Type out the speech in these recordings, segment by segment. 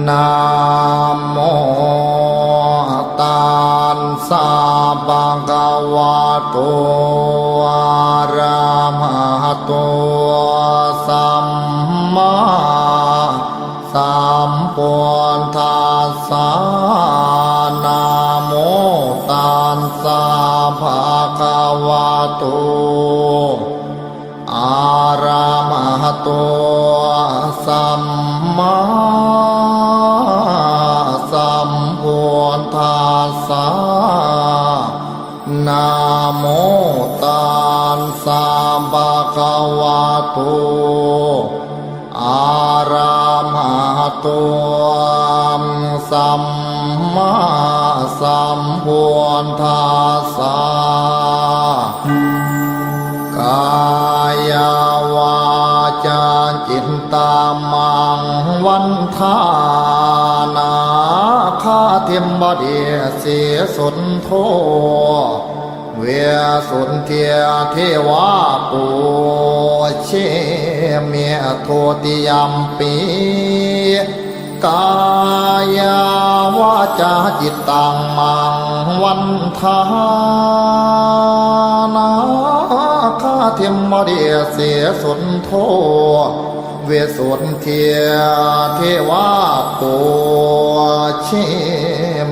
นะโมตัสสะภะคะวะโตอะระหะโตสัมมาสัมพุทธัสสะนะโมตัสสะภะคะวะโตอะระหะโตสัมมาสัมพุทธัสสะนะโมตัสสะภะคะวะโตอะระหะโตสัมมาสัมพุทธัสสะกายวาจาจิตตามังวันทานาคาเทมบดีเสียสุนโทเวสุนเทียเทวาปูเชเมียโทติยัมปีกายวาจาจิตตังมังวันทานาคาเทมบดีเสียสุนโทเวสุนเทียเทวาปูเช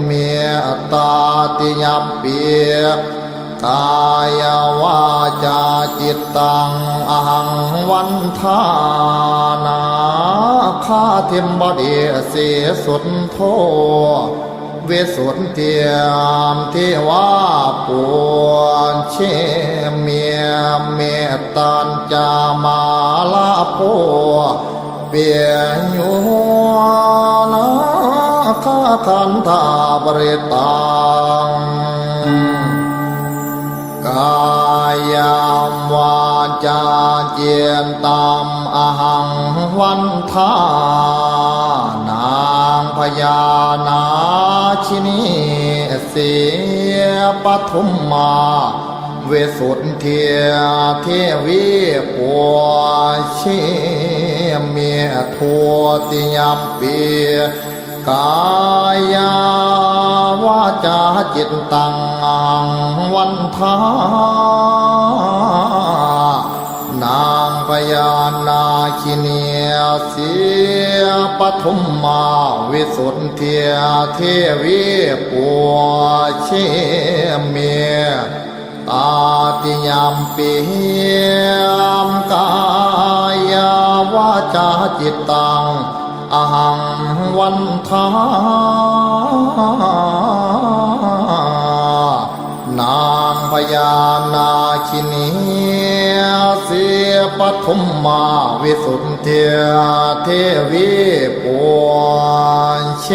เมียตาติยัมปีกายวาจาจิตตังอหังวันทานาคาเทมบดีเสียสุนโทเวสุนเทียมเทวาปูเชเมียเมตตัญจามาลาโพเปียยุนาคาคันธาบริตังกายามวาจาเจียนตามอหังวันทานางพญานาชินีเสียปทุมมาเวสุนเทียเทวีปัวเชเมียทัวติยัมปีกายาวาจาจิตตังวันทานางพญานาคิเนียเสียปทุมมาวิสุทธิเทวีปัวเชเมียตาติยัมปีมกายาวาจาจิตตังอหังวันทานางพญานาคินีเสียปทุมมาวิสุทธิเทวีปัวเช